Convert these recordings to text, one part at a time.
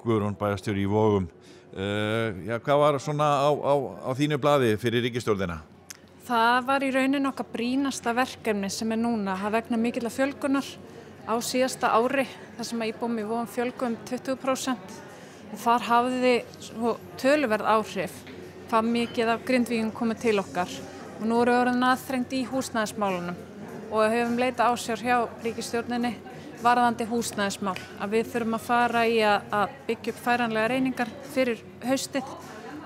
Guðrún bæjarstjóri í Vogum. Hvað var svona á þínu blaði fyrir ríkisstjórnina? Það var í rauninni okkar brýnasta verkefni sem núna að vegna mikillar fjölgunar á síðasta ári, þar sem íbúum í Vogum fjölgu 20%. Og þar hafði töluverð áhrif hvað mikið af Grindvíkingum komið til okkar. Og nú erum við orðin aðþrengd í húsnæðismálunum og höfum leitað ásjár hjá ríkisstjórninni varðandi húsnæðismál. Að við þurfum að fara í að byggja upp færanlegar einingar fyrir haustið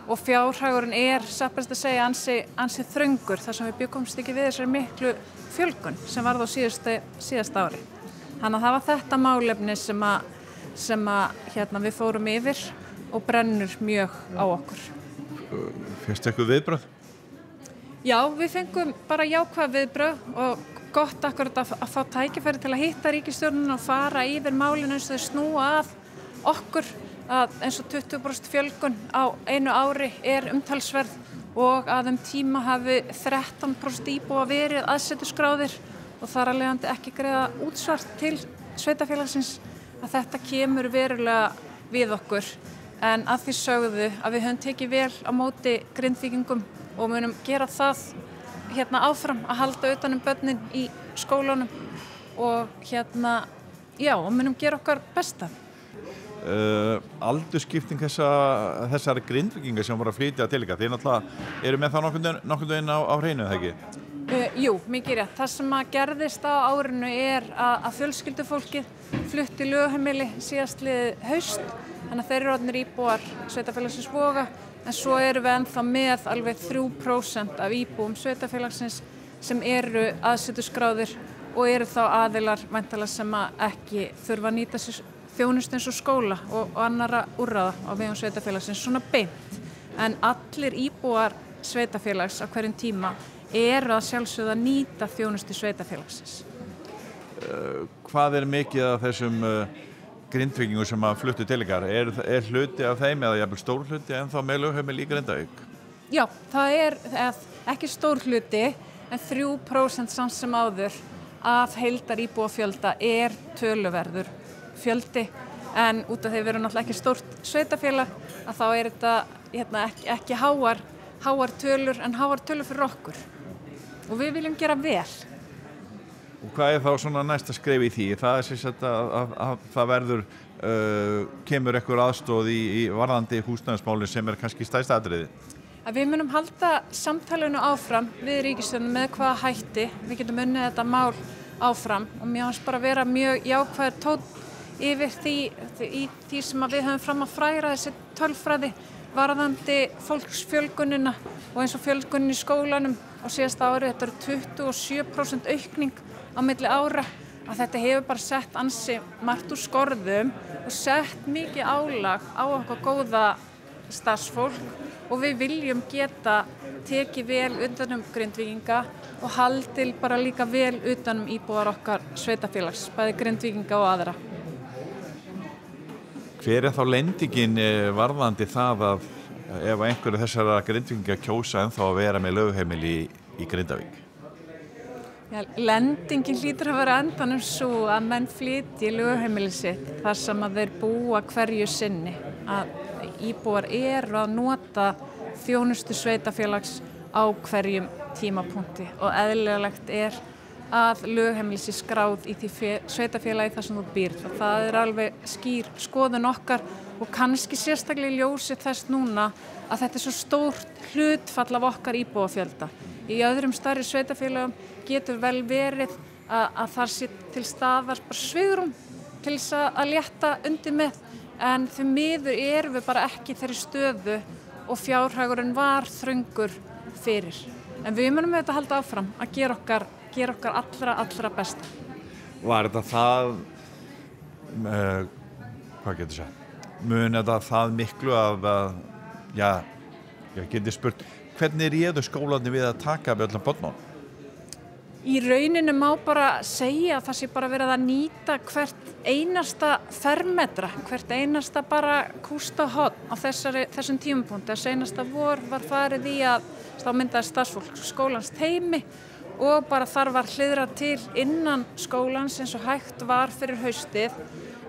og fjárhagurinn satt best að segja ansi þröngur þar sem við bjuggumst ekki við þessari miklu fjölgun sem varð á síðasta ári. Þannig að það var þetta málefni sem við fórum yfir og brennur mjög á okkur. Fékkstu eitthvað viðbrögð? Já, við fengum bara jákvæð viðbrögð og gott akkurat að fá tækifæri til að hitta ríkisstjórnina og fara yfir málinu eins og þau snúa að okkur að eins og 20% fjölgun á einu ári umtalsverð og að tíma hafi 13% íbúa verið aðsetuskráðir og þar af leiðandi ekki greiða útsvar til sveitarfélagsins að þetta kemur verulega við okkur en að því sögðu að við höfum tekið vel á móti Grindvíkingum og munum gera það áfram að halda utan börnin í skólunum og og munum gera okkar besta. Aldursskipting þessara Grindvíkinga sem voru að flytja til ykkar, þið náttúrulega eru með það nokkurn veginn á hreinu, eða ekki? Jú, mikið rétt. Það sem gerðist á árinu að fjölskyldufólkið flutti lögheimili síðastliðið haust, þannig að þeir eru orðnir íbúar sveitarfélagsins Voga, en svo erum við ennþá með alveg 3% af íbúum sveitarfélagsins sem eru aðsetuskráðir og eru þá aðilar væntanlega sem ekki þurfa að nýta sér þjónustu eins og skóla og annarra úrræða á vegum sveitarfélagsins svona beint. En allir íbúar sveitarfélags á hverjum tíma eru að sjálfsögðu að nýta þjónustu sveitarfélagsins. Hvað mikið af þessum Grindvíkingum sem að fluttu til ykkar? Hluti af þeim eða jafnvel stór hluti ennþá með lögheimili í Grindavík? Já, það ekki stór hluti en 3% samt sem áður af heildar íbúafjölda töluverður fjöldi en út af því við erum náttúrulega ekki stórt sveitarfélag að þá þetta ekki háar tölur en háar tölur fyrir okkur og við viljum gera vel. Og hvað þá svona næsta skref í því? Það sem sagt að það verður kemur einhver aðstoð í varðandi húsnæðismálin sem kannski stærsta atriði? Að við munum halda samtalinu áfram við ríkisstjórnina með hvaða hætti við getum unnið þetta mál áfram og mér finnst bara vera mjög jákvæður tónn yfir því sem við höfum fram að fræra þessi tölfræði varðandi fólksfjölgunina og eins og fjölgunin í skólanum á síðasta ári, þetta 27% aukning á milli ára, að þetta hefur bara sett ansi margt úr skorðum og sett mikið álag á okkar góða starfsfólk og við viljum geta tekið vel utan Grindvíkinga og haldið bara líka vel utan íbúar okkar sveitarfélags, bæði Grindvíkinga og aðra. Hver þá lendingin varðandi það að ef einhverju þessara Grindvíkinga kjósa ennþá að vera með lögheimili í Grindavík? Já, lendingin hlýtur að vera endanum svo að menn flytji lögheimili sitt þar sem að þeir búa hverju sinni. Að íbúar að nota þjónustu sveitarfélags á hverjum tímapunkti og eðlilegt að lögheimili sé skráð í því sveitarfélagi þar sem þú býrð. Það alveg skýr skoðun okkar og kannski sérstaklega í ljósi þess núna að þetta svo stórt hlutfall af okkar íbúafjölda. Í öðrum stærri sveitarfélagum getur vel verið að þar sé til staðar bara svigrúm til þess að létta undir með en því miður erum við bara ekki í þeirri stöðu og fjárhagurinn var þröngur fyrir. En við munum auðvitað halda áfram að gera okkar allra besta. Var þetta það, hvað getur sagt, mun þetta það miklu að, ég geti spurt, hvernig réðu skólarnir við að taka við öllum börnunum? Í rauninu má bara segja að það sé bara verið að nýta hvert einasta fermetra, hvert einasta bara kústahorn á þessum tímapunkti. Að seinasta vor var farið í að þá myndaði starfsfólk skólans teymi og bara þar var hliðrað til innan skólans eins og hægt var fyrir haustið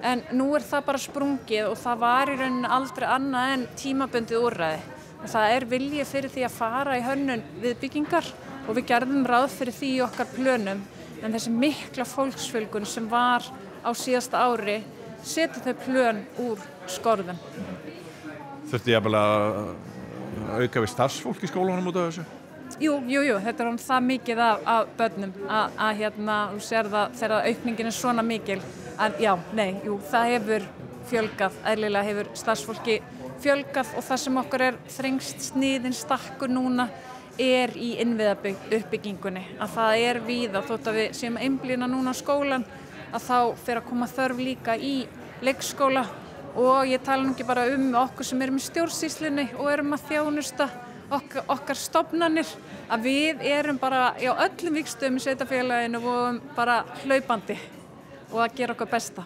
en nú það bara sprungið og það var í rauninni aldrei annað en tímabundið úrræði. Það vilji fyrir því að fara í hönnun við byggingar og við gerðum ráð fyrir því í okkar plönum, en þessi mikla fólksfjölgun sem var á síðasta ári setur þau plön úr skorðum. Þurfti jafnvel að auka við starfsfólk í skólanum út af þessu? Jú, þetta orðið það mikið af börnum að þú sér það þegar aukningin svona mikil að það hefur fjölgað, eðlilega hefur starfsfólki fjölgað og það sem okkur þrengst sniðinn stakkur núna í innviðauppbyggingunni, að það víða þótt að við séum einblína núna á skólan að þá fer að koma þörf líka í leikskóla og ég tala ekki bara okkur sem erum í stjórnsýslunni og erum að þjónusta okkar stofnanir, að við erum bara á öllum vígstöðum í sveitarfélaginu og bara hlaupandi og að gera okkar besta.